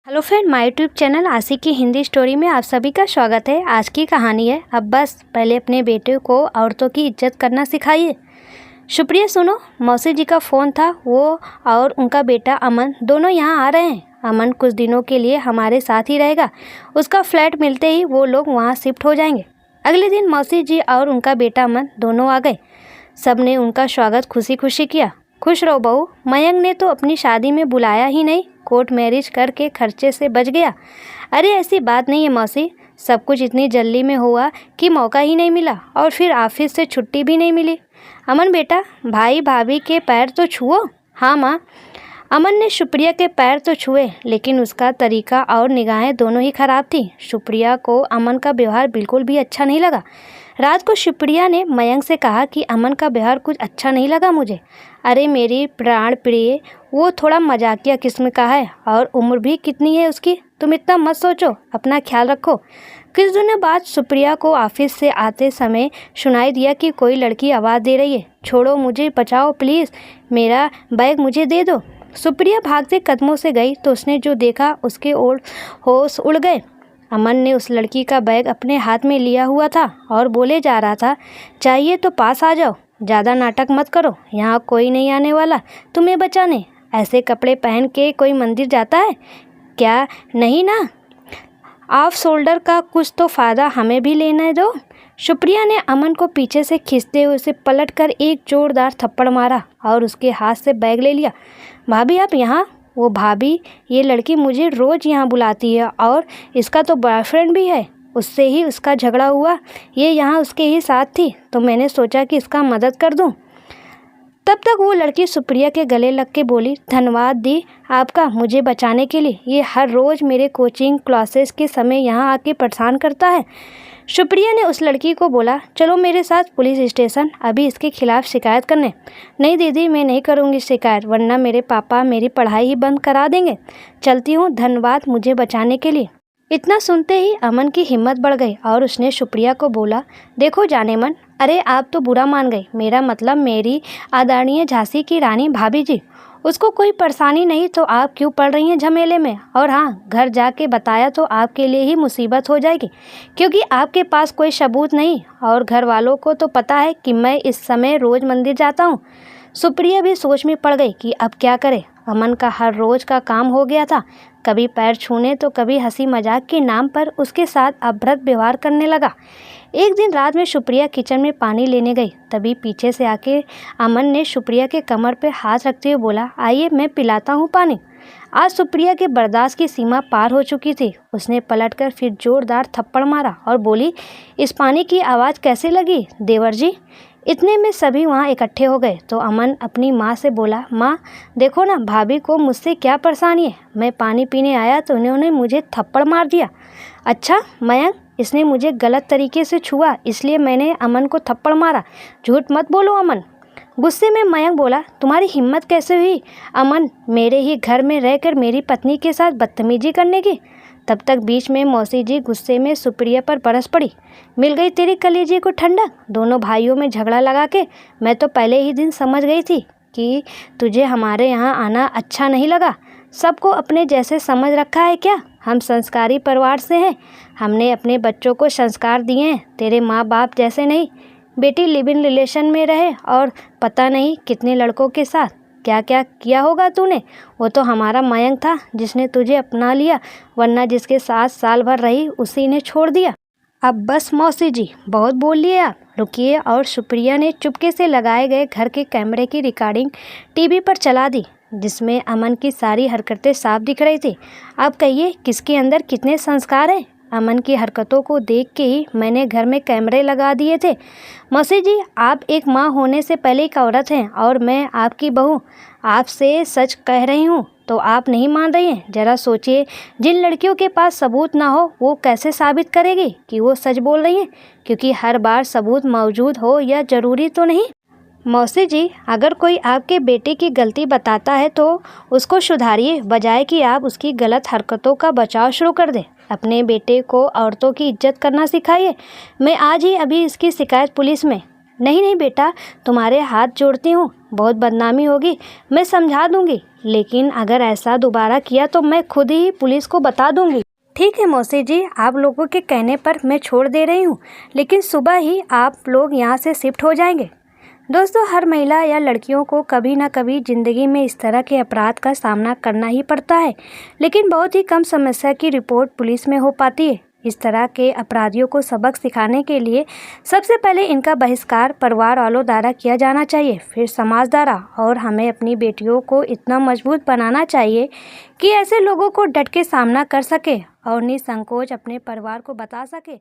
Hello friend, my YouTube channel आशी की Hindi story में आप सभी का स्वागत है। आज की कहानी है अब बस पहले अपने बेटे को औरतों की इज्जत करना सिखाइए। शुक्रिया। सुनो, मौसी जी का फ़ोन था। वो और उनका बेटा अमन दोनों यहाँ आ रहे हैं। अमन कुछ दिनों के लिए हमारे साथ ही रहेगा। उसका फ्लैट मिलते ही वो लोग वहाँ शिफ्ट हो जाएंगे। अगले दिन मौसी जी और उनका बेटा अमन दोनों आ गए। सब ने उनका स्वागत खुशी खुशी किया। खुश रहो बहू, मयंक ने तो अपनी शादी में बुलाया ही नहीं, कोर्ट मैरिज करके खर्चे से बच गया। अरे ऐसी बात नहीं है मौसी, सब कुछ इतनी जल्दी में हुआ कि मौका ही नहीं मिला और फिर ऑफिस से छुट्टी भी नहीं मिली। अमन बेटा, भाई भाभी के पैर तो छुओ। हाँ माँ। अमन ने सुप्रिया के पैर तो छुए, लेकिन उसका तरीका और निगाहें दोनों ही खराब थी। सुप्रिया को अमन का व्यवहार बिल्कुल भी अच्छा नहीं लगा। रात को सुप्रिया ने मयंक से कहा कि अमन का व्यवहार कुछ अच्छा नहीं लगा मुझे। अरे मेरी प्राण प्रिय, वो थोड़ा मजाकिया किस्म का है और उम्र भी कितनी है उसकी, तुम इतना मत सोचो, अपना ख्याल रखो। कुछ दिनों बाद सुप्रिया को ऑफिस से आते समय सुनाई दिया कि कोई लड़की आवाज़ दे रही है, छोड़ो मुझे, बचाओ प्लीज़, मेरा बैग मुझे दे दो। सुप्रिया भागते कदमों से गई तो उसने जो देखा उसके होश उड़ गए। अमन ने उस लड़की का बैग अपने हाथ में लिया हुआ था और बोले जा रहा था, चाहिए तो पास आ जाओ, ज़्यादा नाटक मत करो, यहाँ कोई नहीं आने वाला तुम्हें बचाने। ऐसे कपड़े पहन के कोई मंदिर जाता है क्या? नहीं ना। ऑफ शोल्डर का कुछ तो फ़ायदा हमें भी लेने दो। सुप्रिया ने अमन को पीछे से खींचते हुए उसे पलट कर एक जोरदार थप्पड़ मारा और उसके हाथ से बैग ले लिया। भाभी आप यहाँ? वो भाभी, ये लड़की मुझे रोज़ यहाँ बुलाती है और इसका तो बॉयफ्रेंड भी है, उससे ही उसका झगड़ा हुआ, ये यहाँ उसके ही साथ थी तो मैंने सोचा कि इसका मदद कर दूँ। तब तक वो लड़की सुप्रिया के गले लग के बोली, धन्यवाद दी आपका मुझे बचाने के लिए, ये हर रोज़ मेरे कोचिंग क्लासेस के समय यहाँ आके परेशान करता है। सुप्रिया ने उस लड़की को बोला, चलो मेरे साथ पुलिस स्टेशन, अभी इसके खिलाफ़ शिकायत करने। नहीं दीदी, मैं नहीं करूँगी शिकायत, वरना मेरे पापा मेरी पढ़ाई ही बंद करा देंगे। चलती हूँ, धन्यवाद मुझे बचाने के लिए। इतना सुनते ही अमन की हिम्मत बढ़ गई और उसने सुप्रिया को बोला, देखो जाने मन, अरे आप तो बुरा मान गई, मेरा मतलब मेरी आदरणीय झांसी की रानी भाभी जी, उसको कोई परेशानी नहीं तो आप क्यों पड़ रही हैं झमेले में। और हाँ, घर जाके बताया तो आपके लिए ही मुसीबत हो जाएगी, क्योंकि आपके पास कोई सबूत नहीं और घर वालों को तो पता है कि मैं इस समय रोज़ मंदिर जाता हूँ। सुप्रिया भी सोच में पड़ गई कि अब क्या करे। अमन का हर रोज़ का काम हो गया था, कभी पैर छूने तो कभी हंसी मजाक के नाम पर उसके साथ अभद्र व्यवहार करने लगा। एक दिन रात में सुप्रिया किचन में पानी लेने गई, तभी पीछे से आके अमन ने सुप्रिया के कमर पे हाथ रखते हुए बोला, आइए मैं पिलाता हूँ पानी। आज सुप्रिया के बर्दाश्त की सीमा पार हो चुकी थी। उसने पलटकर फिर जोरदार थप्पड़ मारा और बोली, इस पानी की आवाज़ कैसे लगी देवर जी? इतने में सभी वहाँ इकट्ठे हो गए तो अमन अपनी माँ से बोला, माँ देखो ना भाभी को मुझसे क्या परेशानी है, मैं पानी पीने आया तो उन्होंने मुझे थप्पड़ मार दिया। अच्छा मयंक, इसने मुझे गलत तरीके से छुआ इसलिए मैंने अमन को थप्पड़ मारा, झूठ मत बोलो अमन। गुस्से में मयंक बोला, तुम्हारी हिम्मत कैसे हुई अमन मेरे ही घर में रहकर मेरी पत्नी के साथ बदतमीजी करने की? तब तक बीच में मौसी जी गुस्से में सुप्रिया पर बरस पड़ी, मिल गई तेरी कलेजे को ठंडक, दोनों भाइयों में झगड़ा लगा के। मैं तो पहले ही दिन समझ गई थी कि तुझे हमारे यहाँ आना अच्छा नहीं लगा। सबको अपने जैसे समझ रखा है क्या? हम संस्कारी परिवार से हैं, हमने अपने बच्चों को संस्कार दिए हैं, तेरे माँ बाप जैसे नहीं। बेटी लिव इन रिलेशन में रहे और पता नहीं कितने लड़कों के साथ क्या क्या किया होगा तूने। वो तो हमारा मयंक था जिसने तुझे अपना लिया, वरना जिसके साथ साल भर रही उसी ने छोड़ दिया। अब बस मौसी जी, बहुत बोल लिए आप, रुकिए। और सुप्रिया ने चुपके से लगाए गए घर के कैमरे की रिकॉर्डिंग टीवी पर चला दी, जिसमें अमन की सारी हरकतें साफ दिख रही थी। अब कहिए किसके अंदर कितने संस्कार हैं? अमन की हरकतों को देख के ही मैंने घर में कैमरे लगा दिए थे। मौसी जी, आप एक माँ होने से पहले एक औरत हैं और मैं आपकी बहू आपसे सच कह रही हूँ तो आप नहीं मान रही हैं। ज़रा सोचिए, जिन लड़कियों के पास सबूत ना हो वो कैसे साबित करेगी कि वो सच बोल रही हैं, क्योंकि हर बार सबूत मौजूद हो या ज़रूरी तो नहीं। मौसी जी, अगर कोई आपके बेटे की गलती बताता है तो उसको सुधारिए, बजाय कि आप उसकी गलत हरकतों का बचाव शुरू कर दें। अपने बेटे को औरतों की इज्जत करना सिखाइए। मैं आज ही अभी इसकी शिकायत पुलिस में। नहीं नहीं बेटा, तुम्हारे हाथ जोड़ती हूँ, बहुत बदनामी होगी, मैं समझा दूंगी, लेकिन अगर ऐसा दोबारा किया तो मैं खुद ही पुलिस को बता दूंगी। ठीक है मौसी जी, आप लोगों के कहने पर मैं छोड़ दे रही हूँ, लेकिन सुबह ही आप लोग यहाँ से शिफ्ट हो जाएंगे। दोस्तों, हर महिला या लड़कियों को कभी ना कभी ज़िंदगी में इस तरह के अपराध का सामना करना ही पड़ता है, लेकिन बहुत ही कम समस्या की रिपोर्ट पुलिस में हो पाती है। इस तरह के अपराधियों को सबक सिखाने के लिए सबसे पहले इनका बहिष्कार परिवार वालों द्वारा किया जाना चाहिए, फिर समाज द्वारा, और हमें अपनी बेटियों को इतना मजबूत बनाना चाहिए कि ऐसे लोगों को डट के सामना कर सके और निसंकोच अपने परिवार को बता सके।